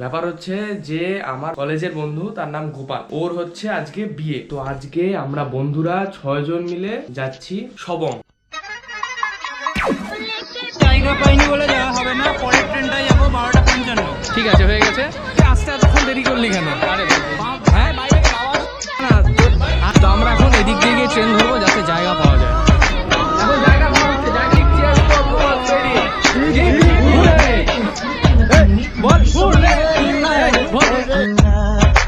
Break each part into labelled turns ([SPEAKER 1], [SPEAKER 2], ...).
[SPEAKER 1] ব্যাপার হচ্ছে যে আমার কলেজের বন্ধু, তার নাম গোপাল, ওর হচ্ছে আজকে বিয়ে। তো আজকে আমরা বন্ধুরা 6 জন মিলে যাচ্ছি সবং।
[SPEAKER 2] জায়গা পাইনি বলে যাওয়া হবে না, পরের ট্রেনটায় যাবো 12:55।
[SPEAKER 1] ঠিক আছে, হয়ে গেছে। আসতে এতক্ষণ দেরি করলি কেন? হ্যাঁ বাইরে না, তো আমরা এখন এদিক দিয়ে গিয়ে ট্রেন ধরবো যাতে জায়গা পাওয়া যায়। এখন জায়গা পাওয়া হচ্ছে, জায়গা দিচ্ছি।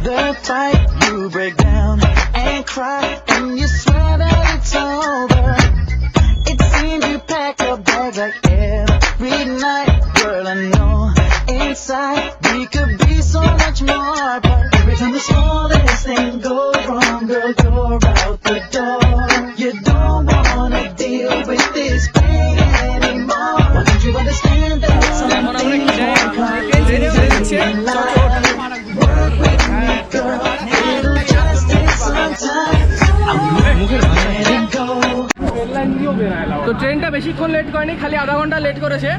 [SPEAKER 3] The fight, you break down and cry, and you swear that it's over. It seems you pack your bags like every night. Girl, I know inside we could be so much more, but every time the smallest thing goes wrong, girl, you're out the door. You don't wanna deal with this pain anymore. Why don't you understand that something more
[SPEAKER 1] তো ট্রেনটা বেশিক্ষণ late করেনি, খালি আধা ঘন্টা late করেছে।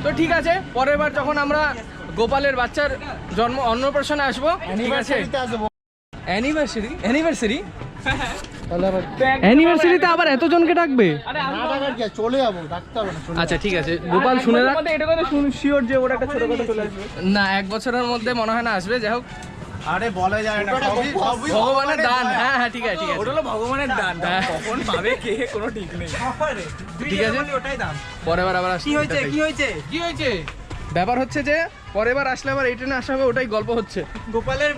[SPEAKER 1] তো ঠিক আছে, পরের বার যখন আমরা গোপালের বাচ্চার জন্ম অন্নপ্রাশনে আসবো, ঠিক আছে? অ্যানিভার্সারি অ্যানিভার্সারিতে আবার এতজনকে ডাকবে?
[SPEAKER 4] চলে যাবো, ডাকতে হবে না।
[SPEAKER 1] আচ্ছা ঠিক আছে, গোপাল শুনে রাখ।
[SPEAKER 2] এটা কথা শিওর যে ওরা একটা ছোটখাটো চলে আসবে
[SPEAKER 1] না, 1 বছরের মধ্যে মনে হয় না আসবে। যাই হোক,
[SPEAKER 4] আরে বলা যায় না,
[SPEAKER 1] ভগবানের দান। হ্যাঁ হ্যাঁ, ঠিক আছে ঠিক আছে,
[SPEAKER 2] ওটা হলো ভগবানের দান, কখন পাবে কে কোনো ঠিক নেই।
[SPEAKER 1] ঠিক আছে,
[SPEAKER 2] ওটাই দাম।
[SPEAKER 1] পরের বার আবার
[SPEAKER 2] কি হয়েছে কি হয়েছে কি হয়েছে?
[SPEAKER 1] ব্যাপার হচ্ছে যে পরের বার আসলে আবার এই ট্রেনে আসা হবে, ওটাই গল্প হচ্ছে।
[SPEAKER 2] গোপালের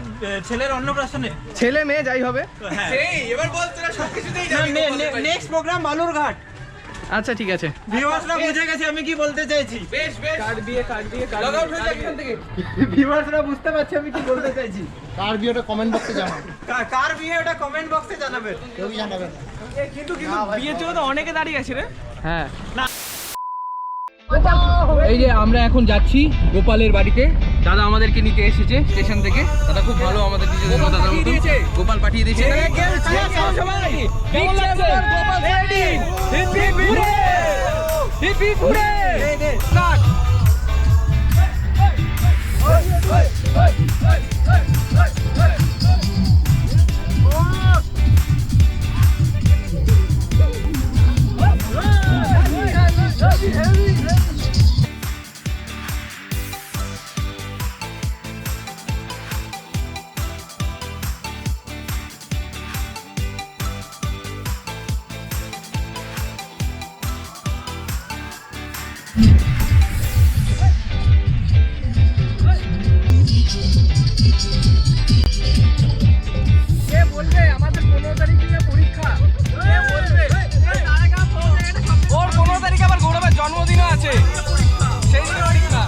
[SPEAKER 2] ছেলের অন্নপ্রাশনে
[SPEAKER 1] ছেলে মেয়ে যাই হবে।
[SPEAKER 2] সেই এবার বল, তোরা সবকিছুতেই যাবি। Next program Balurghat.
[SPEAKER 1] আচ্ছা ঠিক আছে,
[SPEAKER 2] ভিউয়ার্সরা বুঝে গেছে আমি কি বলতে চাইছি।
[SPEAKER 1] বেশ বেশ, কার্ড দিয়ে লগ আউট হয়ে যাক এখান থেকে।
[SPEAKER 2] ভিউয়ার্সরা বুঝতে পারছে আমি কি বলতে চাইছি।
[SPEAKER 4] কার বিয়েটা কমেন্ট বক্সে জানাও,
[SPEAKER 2] কার বিয়ে ওটা কমেন্ট বক্সে জানাবেন।
[SPEAKER 4] কেউ জানাবে না।
[SPEAKER 2] কিন্তু বিয়ের জন্য তো অনেকে দাঁড়িয়ে আছে রে।
[SPEAKER 1] হ্যাঁ, এই যে আমরা এখন যাচ্ছি গোপালের বাড়িতে। দাদা আমাদেরকে নিতে এসেছে স্টেশন থেকে। দাদা খুব ভালো, আমাদের নিজেদের দাদার মতো। গোপাল পাঠিয়ে দিয়েছে। কে বলবে আমাদের 15 তারিখে পরীক্ষা? কে বলবে? ওর 15 তারিখে আবার গৌরবের জন্মদিনও আছে, সেই দিন পরীক্ষা।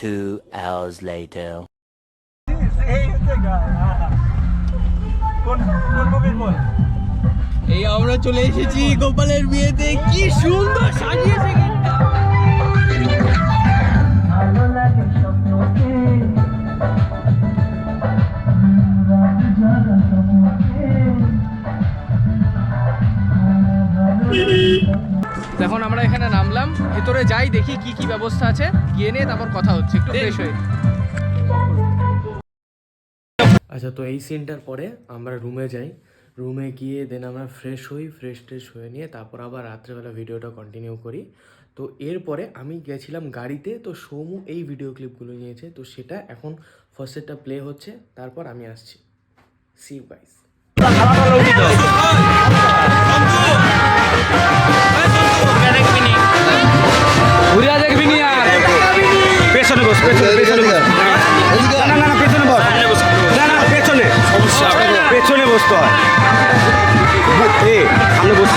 [SPEAKER 5] Two hours later.
[SPEAKER 1] এই আমরা চলে এসেছি গোপালের বিয়েতে। কি সুন্দর সাজিয়েছে গেটটা। এখন আমরা এখানে নামলাম, ভেতরে যাই, দেখি কি কি ব্যবস্থা আছে, গিয়ে নিয়ে তারপর কথা হচ্ছে একটু ফ্রেশ হয়ে। আচ্ছা, তো এই সিনটার পরে আমরা রুমে যাই। রুমে গিয়ে দেন আমরা ফ্রেশ হই, ফ্রেশ হয়ে নিয়ে তারপর আবার রাত্রেবেলা ভিডিওটা কন্টিনিউ করি। তো এরপরে আমি গেছিলাম গাড়িতে, তো সৌমু এই ভিডিও ক্লিপগুলো নিয়েছে, তো সেটা এখন ফার্স্টেরটা প্লে হচ্ছে, তারপর আমি আসছি। See you guys. ঘুরে দেখবি নি আর পেছনে বস, পেছনে বস। না না না, পেছনে বস। না না, পেছনে পেছনে বসতে হয়। সামনে বস।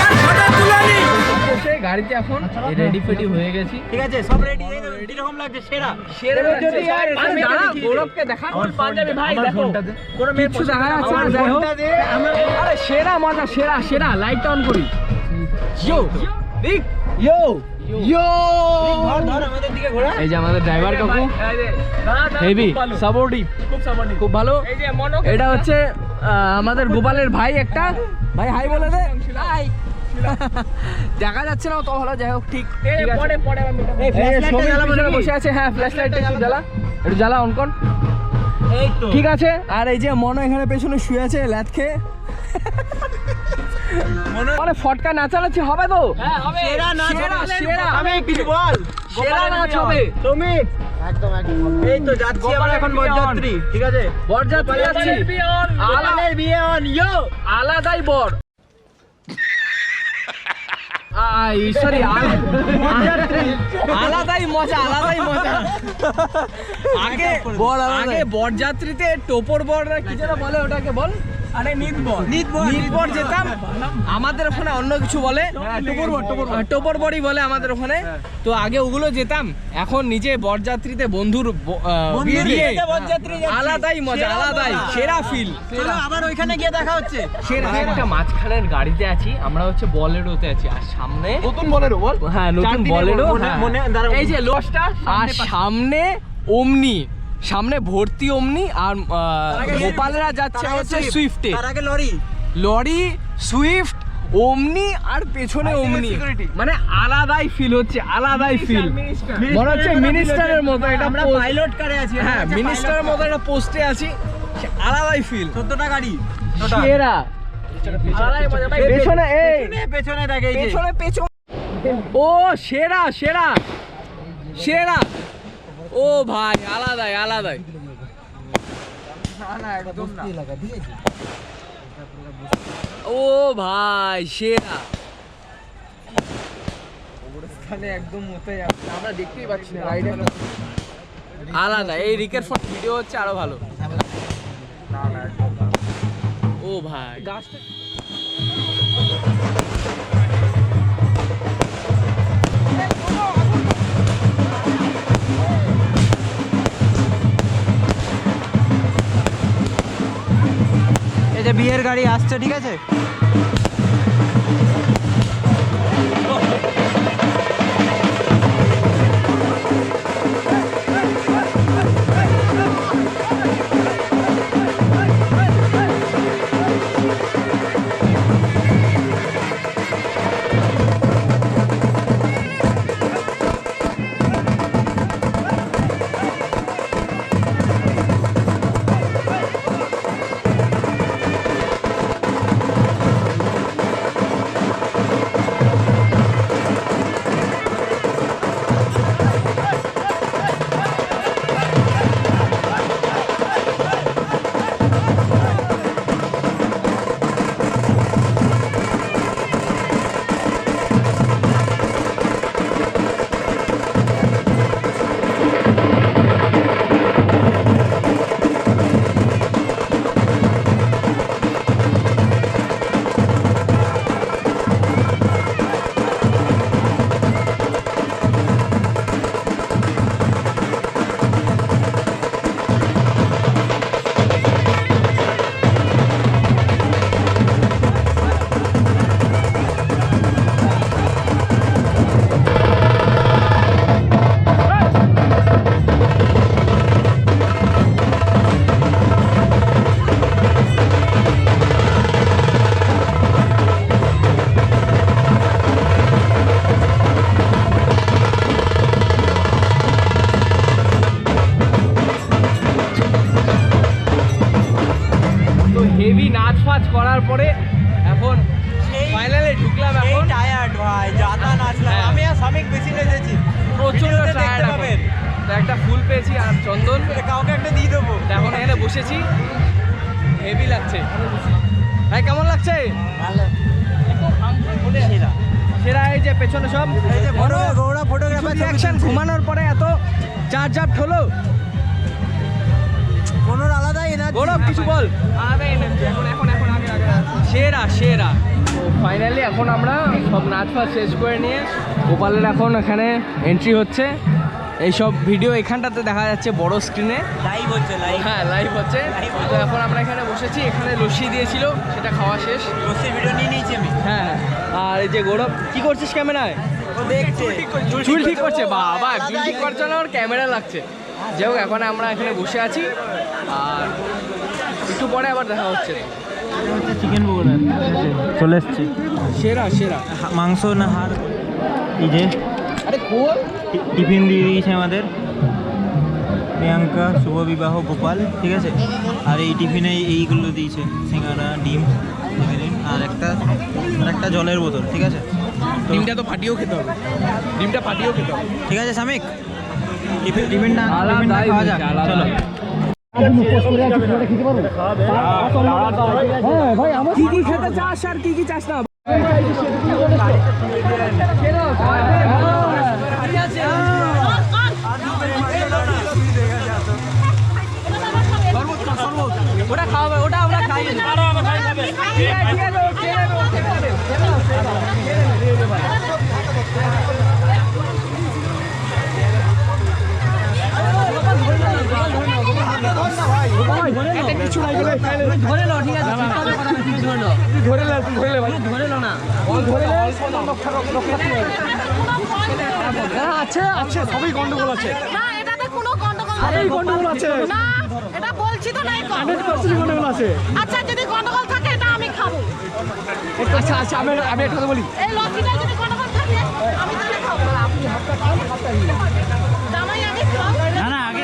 [SPEAKER 6] গাড়িতে এখন রেডি ফেডি হয়ে গেছি।
[SPEAKER 2] ঠিক আছে সব রেডি রেডি রকম লাগছে সেরা
[SPEAKER 6] সেরা যদি আর দাঁড়া গৌরবকে দেখা পাঞ্জাবি ভাই দেখো কোনো মেয়ে কিছু দেখা যাচ্ছে না যাই হোক আরে সেরা মজা সেরা সেরা লাইট অন করি ইয়ো দেখ ইয়ো ইয়ো
[SPEAKER 2] ধর আমাদের দিকে ঘোরা
[SPEAKER 6] এই যে আমাদের ড্রাইভার কাকু হেভি সাপোর্টিভ খুব সাপোর্টিভ খুব ভালো। এটা হচ্ছে আমাদের গোপালের ভাই একটা ভাই হাই বলে দে হাই দেখা যাচ্ছে না তো ভালো যাই হোক ঠিক পরে পরে এই ফ্ল্যাশ লাইটটা বসে আছে হ্যাঁ ফ্ল্যাশ লাইটটা একটু জ্বালা একটু জ্বালা অন কর
[SPEAKER 2] এই তো
[SPEAKER 6] ঠিক আছে। আর এই যে মনো এখানে পেছনে শুয়ে আছে ল্যাদ খেয়ে মানে ফটকা নাচানাচি হবে তো
[SPEAKER 2] সেরা নাচ
[SPEAKER 6] সেরা সেরা
[SPEAKER 2] আমি কিছু বল
[SPEAKER 6] সেরা নাচ হবে
[SPEAKER 2] তুমি
[SPEAKER 4] একদম একদম
[SPEAKER 2] এই তো যাচ্ছি আমরা এখন বরযাত্রী ঠিক আছে
[SPEAKER 6] বরযাত্রী যাচ্ছি
[SPEAKER 2] আলালের বিয়ে অন ইয়ো
[SPEAKER 6] আলাদাই বর সরি আলাদাই মজা আলাদাই মজা আগে আগে বরযাত্রীতে টোপর বর কি যেন বলে ওটাকে বল আরে নিত বর যেতাম আমাদের ওখানে অন্য কিছু বলে টোপর বরই বলে আমাদের ওখানে তো আগে ওগুলো যেতাম এখন নিজে বরযাত্রীতে বন্ধুর বিয়ে আলাদাই মজা আলাদাই সেরা ফিল
[SPEAKER 2] চলো আবার ওইখানে গিয়ে দেখা হচ্ছে
[SPEAKER 6] সেরা একটা মাঝখানের গাড়িতে আছি আমরা হচ্ছে বলেরোতে আছি আর সামনে
[SPEAKER 4] নতুন বলেরো বল
[SPEAKER 6] হ্যাঁ নতুন বলেরো
[SPEAKER 2] মনে দাঁড়াও
[SPEAKER 6] এই যে লোকটা আর সামনে ওমনি সামনে ভর্তি ওমনি আর গোপালরা যাচ্ছে হচ্ছে সুইফটে
[SPEAKER 2] তার আগে লরি
[SPEAKER 6] লরি সুইফট ওমনি আর পেছনে ওমনি মানে আলাদাই ফিল হচ্ছে আলাদাই ফিল মনে হচ্ছে মিনিস্টারের মতো এটা
[SPEAKER 2] আমরা পাইলট কারে আছি
[SPEAKER 6] হ্যাঁ মিনিস্টারের মতো একটা পোস্টে আছি আলাদাই ফিল
[SPEAKER 2] 14টা গাড়ি
[SPEAKER 6] সেরা পেছনে এই
[SPEAKER 2] পেছনে দেখে এই যে
[SPEAKER 6] পেছনে পেছনে ও সেরা সেরা সেরা ও ভাই আলাদাই আলাদাই ও ভাই সেরা একদম আমরা দেখতেই পাচ্ছি না আলাদা এই রিকের ফোন ভিডিও হচ্ছে আরো ভালো ও ভাই গাছটা
[SPEAKER 2] এই যে বিয়ের গাড়ি আসছে ঠিক আছে
[SPEAKER 6] হেভি নাচ ফাচ করার পরে এখন ফাইনালি ঢুকলাম এখন
[SPEAKER 2] টায়ার্ড ভাই জাতা নাচলাম
[SPEAKER 6] হ্যাঁ।
[SPEAKER 2] আমি আর সামিক বেশি নেচেছি
[SPEAKER 6] প্রচন্ড
[SPEAKER 2] ভিডিওতে দেখতে
[SPEAKER 6] টায়ার্ড
[SPEAKER 2] পাবেন।
[SPEAKER 6] তো একটা ফুল পেয়েছি আর চন্দন
[SPEAKER 2] কাউকে একটা দিয়ে দেবো
[SPEAKER 6] তো এখন এখানে বসেছি হেভি লাগছে ভাই কেমন লাগছে
[SPEAKER 2] ভালো
[SPEAKER 6] সেরা এই যে পেছনে সব
[SPEAKER 2] এই যে বড় গৌড়া ফটোগ্রাফার
[SPEAKER 6] রিঅ্যাকশন ঘুমানোর পরে এত চার্জ আপ হলো
[SPEAKER 2] কোনোর আলাদা এনার্জি
[SPEAKER 6] গৌরব কিছু বল আরে এখন এখন এখন আগে আগে সেরা সেরা ফাইনালি এখন আমরা সব নাচ ফাচ শেষ করে নিয়ে গোপালের এখন এখানে এন্ট্রি হচ্ছে। এইসব ভিডিও এখানটাতে দেখা যাচ্ছে বড় স্ক্রিনে,
[SPEAKER 2] লাইভ হচ্ছে লাইভ।
[SPEAKER 6] হ্যাঁ লাইভ হচ্ছে। তো এখন আমরা এখানে বসেছি, এখানে লস্যি দিয়েছিল, সেটা খাওয়া শেষ।
[SPEAKER 2] লস্যির ভিডিও নিয়ে নিয়েছি আমি।
[SPEAKER 6] হ্যাঁ আর এই যে গৌরব কি করছিস ক্যামেরায়?
[SPEAKER 2] ও দেখছে
[SPEAKER 6] চুল ঠিক করছে। বাবা চুল ঠিক করছে না, ওর ক্যামেরা লাগছে। যাই হোক এখন আমরা এখানে বসে আছি আর একটু পরে আবার দেখা হচ্ছে।
[SPEAKER 2] চিকেন পকোড়া চলে এসছে।
[SPEAKER 6] সেরা সেরা
[SPEAKER 2] মাংস না হাড়? এই যে
[SPEAKER 6] আরে খোল
[SPEAKER 2] টিফিন দিয়ে দিয়েছে আমাদের প্রিয়াঙ্কা, শুভ বিবাহ, গোপাল, ঠিক আছে। আর এই টিফিনে এইগুলো দিয়েছে, সিঙ্গারা, ডিম আর একটা জলের বোতল, ঠিক আছে।
[SPEAKER 6] ডিমটা তো ফাটিয়েও খেতে হবে, ডিমটা ফাটিয়েও খেতে হবে।
[SPEAKER 2] ঠিক আছে সামিক, টিফিনটা খাওয়া যাক, চলো।
[SPEAKER 6] কি কি খেতে চাস আর কি কি চাস না? ওটা খাওয়াবে, ওটা আমরা খাই। ধরে লো, ঠিক আছে, ধরে লো না, আছে সবই গন্ডগোল আছে।
[SPEAKER 7] না এটাতে কোনো গন্ডগোল
[SPEAKER 6] সবই গন্ডগোল আছে।
[SPEAKER 7] না এটা বলছি তো নাই
[SPEAKER 6] 100% গন্ডগোল আছে।
[SPEAKER 7] আচ্ছা যদি গন্ডগোল থাকে এটা আমি খাবো।
[SPEAKER 6] আচ্ছা আচ্ছা আমি একটা কথা বলি,
[SPEAKER 7] এই লস্যিটা যদি গন্ডগোল থাকে আমি তাহলে খাবো। জামাই আগে খাও।
[SPEAKER 2] না না আগে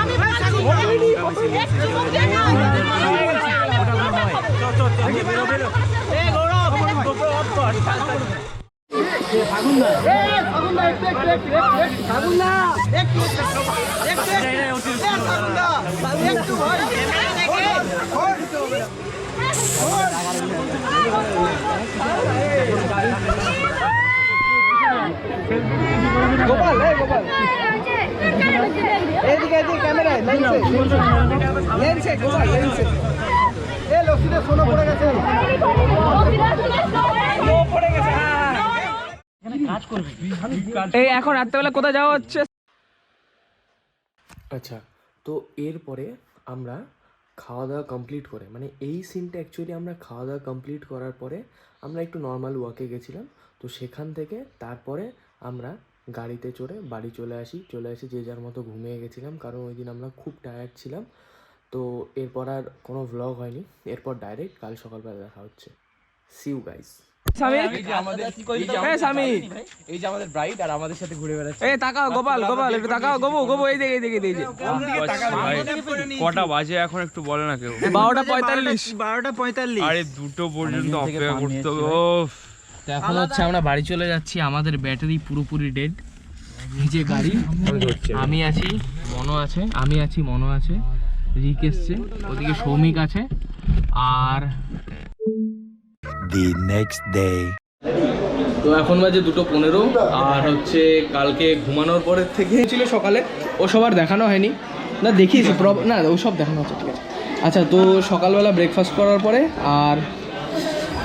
[SPEAKER 7] আমি বলছি এক চুমুক দিয়ে খাও।
[SPEAKER 6] গোপাল এই গোপাল এদিকে ক্যামেরায় লেন্সে গোপাল লেন্সে। এই লস্যিতে সোনা পড়ে গেছে, এই এখন রাত্রেবেলা কোথায় যাওয়া হচ্ছে?
[SPEAKER 1] আচ্ছা, তো এরপরে আমরা খাওয়া দাওয়া কমপ্লিট করে, মানে এই সিনটা অ্যাকচুয়ালি আমরা খাওয়া দাওয়া কমপ্লিট করার পরে আমরা একটু নর্মাল ওয়াকে গেছিলাম। তো সেখান থেকে তারপরে আমরা গাড়িতে চড়ে বাড়ি চলে আসি যে যার মতো ঘুমিয়ে গেছিলাম, কারণ ওই দিন আমরা খুব টায়ার্ড ছিলাম। তো এরপর আর কোনো ভ্লগ হয়নি, এরপর ডাইরেক্ট কাল সকালবেলা দেখা হচ্ছে। See you guys.
[SPEAKER 6] এই যে আমাদের ব্রাইড আর আমাদের সাথে ঘুরে বেড়াচ্ছে। এই তাকাও গোপাল, গোপাল একটু তাকাও, গোবো এই দিকে।
[SPEAKER 8] কটা বাজে এখন একটু বলে না কেউ?
[SPEAKER 6] 12:45।
[SPEAKER 8] আরে 2টো পর্যন্ত অপেক্ষা করতে হবে।
[SPEAKER 6] তো এখন হচ্ছে আমরা বাড়ি চলে যাচ্ছি, আমাদের ব্যাটারি পুরোপুরি ডেড। এই যে গাড়ি, আমি আছি, মনো আছে, রিক এসছে, ওদিকে সৌমিক আছে। আর
[SPEAKER 5] The next day.
[SPEAKER 6] তো এখন বাজে 2:15 আর হচ্ছে কালকে ঘুমানোর পরের থেকে ছিল সকালে, ও সবার দেখানো হয়নি না, দেখিয়েছি না ও সব দেখানো হচ্ছে, ঠিক আছে। আচ্ছা, তো সকালবেলা ব্রেকফাস্ট করার পরে আর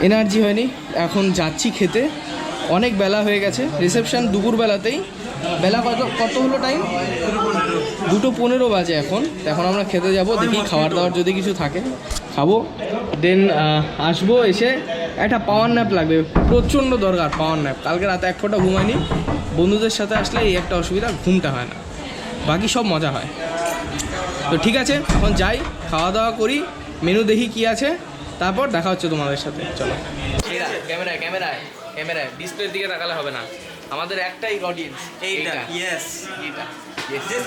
[SPEAKER 6] এনার্জি হয়নি, এখন যাচ্ছি খেতে। অনেক বেলা হয়ে গেছে, রিসেপশন দুপুরবেলাতেই। বেলা কত হলো টাইম? 2:15 বাজে এখন আমরা খেতে যাব। দেখি খাবার দাবার যদি কিছু থাকে খাবো, দেন আসবো। এসে একটা পাওয়ার ন্যাপ লাগবে, প্রচণ্ড দরকার পাওয়ার ন্যাপ। কালকে রাতে এক ফোঁটা ঘুমাইনি, বন্ধুদের সাথে আসলে এই একটা অসুবিধা, ঘুমটা হয় না, বাকি সব মজা হয়। তো ঠিক আছে, এখন যাই, খাওয়া দাওয়া করি, মেনু দেখি কি আছে, তারপর দেখা হচ্ছে তোমাদের সাথে। চলো ক্যামেরায় ডিসপ্লের দিকে তাকালে হবে না, আমাদের একটাই অডিয়েন্স
[SPEAKER 2] এইটা। ইয়েস, যে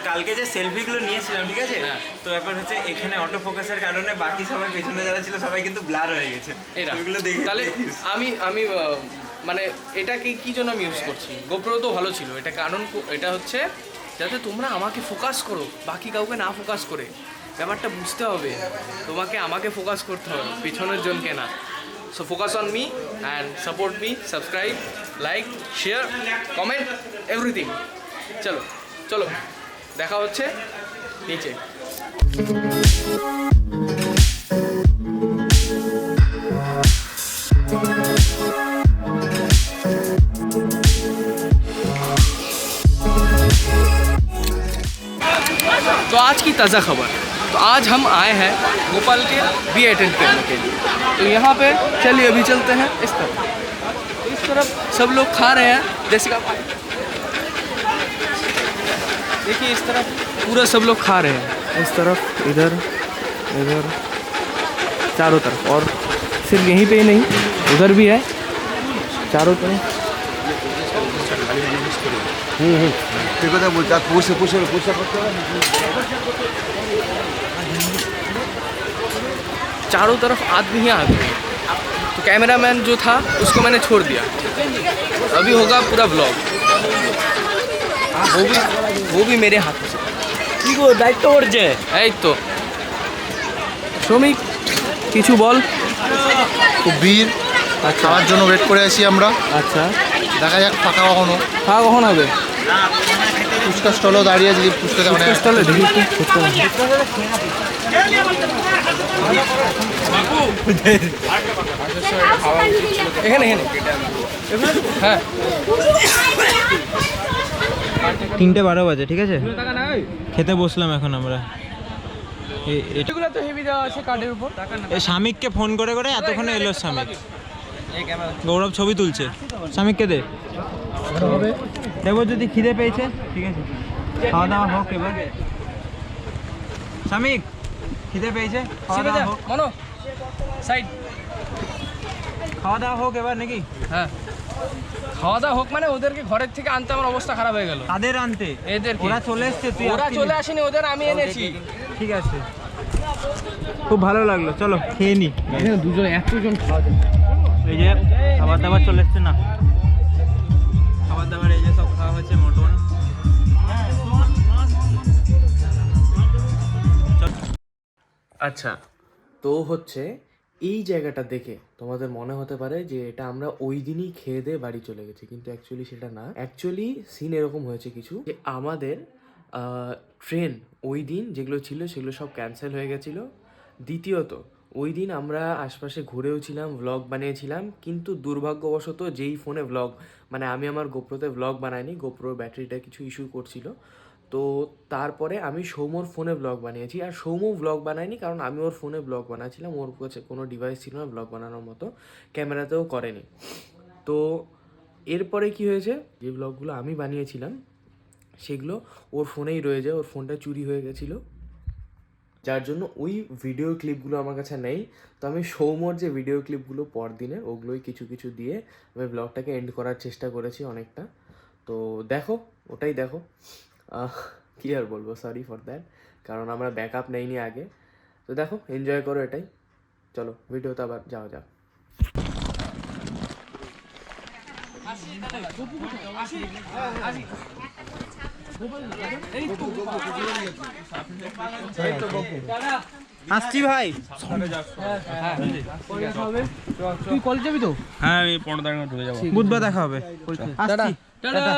[SPEAKER 2] কালকে যে সেলফিগুলো নিয়েছিলাম, ঠিক আছে। তো ব্যাপার হচ্ছে এখানে অটো ফোকাসের কারণে বাকি সবাই পেছনে যারা ছিল সবাই কিন্তু ব্লার হয়ে গেছে। এগুলো দেখে
[SPEAKER 6] তাহলে আমি মানে এটাকে কি জন্য আমি ইউজ করছি? গোপ্রো তো ভালো ছিল, এটা কারণ এটা হচ্ছে যাতে তোমরা আমাকে ফোকাস করো, বাকি কাউকে না ফোকাস করে। ব্যাপারটা বুঝতে হবে, তোমাকে আমাকে ফোকাস করতে হবে, পিছনের জনকে না। So focus on me and support me, subscribe, like, share, comment, everything. চলো দেখা হচ্ছে নিচে। तो आज की ताज़ा खबर, तो आज हम आए हैं भोपाल के बी अटेंड करने के लिए। तो यहाँ पे चलिए अभी चलते हैं इस तरफ सब लोग खा रहे हैं जैसे कि आप देखिए, इस तरफ पूरा सब लोग खा रहे हैं, इस तरफ, इधर इधर चारों तरफ, और सिर्फ यहीं पे ही नहीं, उधर भी है चारों तरफ। चारों तरफ आदमी ही आदमी। तो कैमरामैन जो था उसको मैंने छोड़ दिया, अभी होगा पूरा ब्लॉग, वो भी मेरे हाथों से।
[SPEAKER 2] কি গো দায়িত্ব করছে?
[SPEAKER 6] এই তো শ্রমিক, কিছু বল।
[SPEAKER 4] খুব ভিড়, খাওয়ার জন্য ওয়েট করে আছি আমরা।
[SPEAKER 6] আচ্ছা,
[SPEAKER 4] দেখা যাক ফাঁকা কখনো।
[SPEAKER 6] খাওয়া কখন হবে?
[SPEAKER 4] ফুচকা স্টলও দাঁড়িয়ে আছে, ফুচকা মানে
[SPEAKER 6] স্টলে দেখি একটু ফুচকা। এখানে হ্যাঁ
[SPEAKER 2] 3:12 বাজে, ঠিক আছে? খেতে বসলাম এখন আমরা।
[SPEAKER 6] এগুলো তো হেভি দেওয়া আছে কার্ডের উপর।
[SPEAKER 2] স্বামীককে ফোন করে করে এতক্ষণে এলো স্বামীক। গৌরব ছবি তুলছে, স্বামীককে দে দেবো যদি খিদে পেয়েছে। ঠিক আছে, খাওয়া দাওয়া হোক এবার। স্বামীক খিদে পেয়েছে, খাওয়া দাওয়া হোক।
[SPEAKER 6] মনো সাইড,
[SPEAKER 2] খাওয়া দাওয়া হোক এবার নাকি?
[SPEAKER 6] হ্যাঁ খাওয়া দাওয়া হোক, মানে ওদেরকে ঘরের থেকে আনতে আমার অবস্থা খারাপ হয়ে গেল।
[SPEAKER 2] তাদের আনতে?
[SPEAKER 6] এদের
[SPEAKER 2] ওরা চলে এসছে, তুই
[SPEAKER 6] ওরা
[SPEAKER 2] আসছিলি?
[SPEAKER 6] চলে আসেনি, ওদের আমি এনেছি।
[SPEAKER 2] ঠিক আছে, খুব ভালো লাগলো, চলো খেয়ে নি।
[SPEAKER 6] দুজন এতজন খাওয়া যায়।
[SPEAKER 2] এই যে খাবার দাবার চলে এসছে না, খাবার দাবার এই যে সব খাওয়া হচ্ছে, মটন।
[SPEAKER 1] আচ্ছা, তো হচ্ছে এই জায়গাটা দেখে তোমাদের মনে হতে পারে যে এটা আমরা ওই দিনই খেয়ে দিয়ে বাড়ি চলে গেছি, কিন্তু অ্যাকচুয়ালি সেটা না। অ্যাকচুয়ালি সিন এরকম হয়েছে কিছু, যে আমাদের ট্রেন ওই দিন যেগুলো ছিল সেগুলো সব ক্যান্সেল হয়ে গেছিলো। দ্বিতীয়ত ওই দিন আমরা আশপাশে ঘুরেও ছিলাম, ভ্লগ বানিয়েছিলাম, কিন্তু দুর্ভাগ্যবশত যেই ফোনে ভ্লগ, মানে আমি আমার গোপ্রোতে ভ্লগ বানাইনি, গোপ্রোর ব্যাটারিটা কিছু ইস্যু করছিল। তো তারপরে আমি সৌম্যর ফোনে ব্লগ বানিয়েছি, আর সৌম্য ব্লগ বানায়নি কারণ আমি ওর ফোনে ব্লগ বানাচ্ছিলাম, ওর কাছে কোনো ডিভাইস ছিল না ব্লগ বানানোর মতো, ক্যামেরাতেও করেনি। তো এরপরে কি হয়েছে, যে ব্লগগুলো আমি বানিয়েছিলাম সেগুলো ওর ফোনেই রয়ে যায়, ওর ফোনটা চুরি হয়ে গেছিলো, যার জন্য ওই ভিডিও ক্লিপগুলো আমার কাছে নেই। তো আমি সৌম্যর যে ভিডিও ক্লিপগুলো পরদিনে, ওগুলোই কিছু কিছু দিয়ে আমি ব্লগটাকে এন্ড করার চেষ্টা করেছি অনেকটা। তো দেখো, ওটাই দেখো। কী আর বলবো, সরি ফর দ্যাট, কারণ আমরা ব্যাকআপ নেইনি আগে। তো দেখো, এনজয় করো এটাই। চলো ভিডিওতে আবার যাওয়া যাক।
[SPEAKER 2] আসছি ভাই।
[SPEAKER 6] তুই কলেজ যাবি তো?
[SPEAKER 8] হ্যাঁ, আমি 15 তারিখে ঢুকে যাবো।
[SPEAKER 2] বুধবার দেখা হবে। আসছি, টাটা।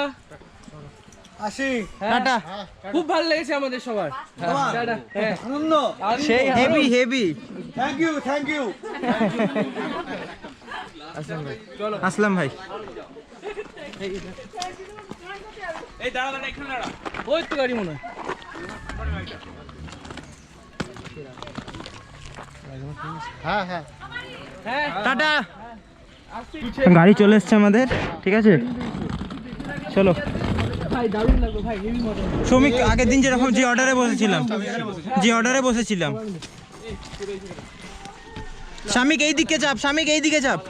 [SPEAKER 4] আসি।
[SPEAKER 2] টাটা।
[SPEAKER 6] খুব ভালো লেগেছে আমাদের সবার। টাটা।
[SPEAKER 4] আনন্দ।
[SPEAKER 2] সেই heavy heavy.
[SPEAKER 4] Thank you, thank you.
[SPEAKER 2] Aslam ভাই।
[SPEAKER 8] এই দাঁড়া, এখানে দাঁড়া।
[SPEAKER 6] ওই তো গাড়ি মনে হয়।
[SPEAKER 4] হ্যাঁ হ্যাঁ,
[SPEAKER 2] টাটা। গাড়ি চলে এসছে আমাদের, ঠিক আছে চলো। শ্রমিক আগের দিন যেরকম যে অর্ডারে বসেছিলাম, স্বামীক এই দিকে চাপ, স্বামীক এই দিকে চাপ।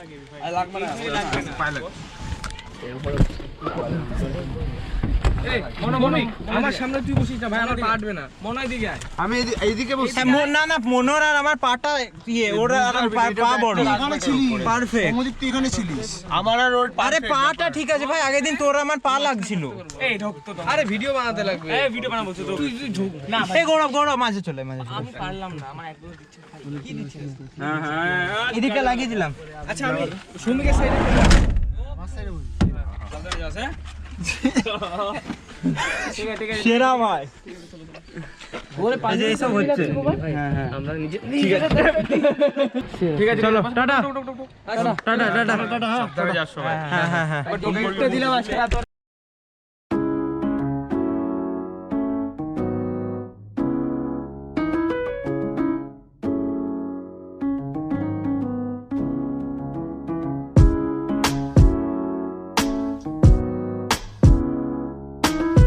[SPEAKER 6] আমার সামনে তুই বসিস না ভাই, আমার পা আটবে না। মনে হয় দিকে
[SPEAKER 4] আমি এইদিকে বসছি।
[SPEAKER 2] না না, মনোর আর আমার পাটা ইয়ে, ওরা আর পা বড়।
[SPEAKER 4] এখানে ছিলিস,
[SPEAKER 2] পারফেক্ট।
[SPEAKER 4] অমুদিক তুই এখানে ছিলিস। আমার আর ওর
[SPEAKER 2] আরে পাটা ঠিক আছে ভাই, আগের দিন তোর আমার পা লাগছিল।
[SPEAKER 6] এই ঢোক তো। আরে ভিডিও বানাতে লাগবে। এই ভিডিও বানাবো তো। তুই ঝুঁক না।
[SPEAKER 2] এই গৌরব মাঝে চলে।
[SPEAKER 6] আমি পারলাম না, আমার একদম দিচ্ছে। কি দিচ্ছে?
[SPEAKER 8] হ্যাঁ হ্যাঁ,
[SPEAKER 2] এদিকে লাগিয়ে দিলাম।
[SPEAKER 6] আচ্ছা আমি সুমিকের সাইডে।
[SPEAKER 8] সাবধানে যাস। হ্যাঁ
[SPEAKER 2] সেরা ভাই
[SPEAKER 6] ওরে
[SPEAKER 2] এই যে এইসব হচ্ছে
[SPEAKER 6] আমরা নিজে
[SPEAKER 2] ঠিক আছে চলো টাটা
[SPEAKER 6] টাটা টাটা টাটা
[SPEAKER 8] সাবধানে যাস সবাই।
[SPEAKER 2] হ্যাঁ হ্যাঁ হ্যাঁ
[SPEAKER 6] দিলাম আজকে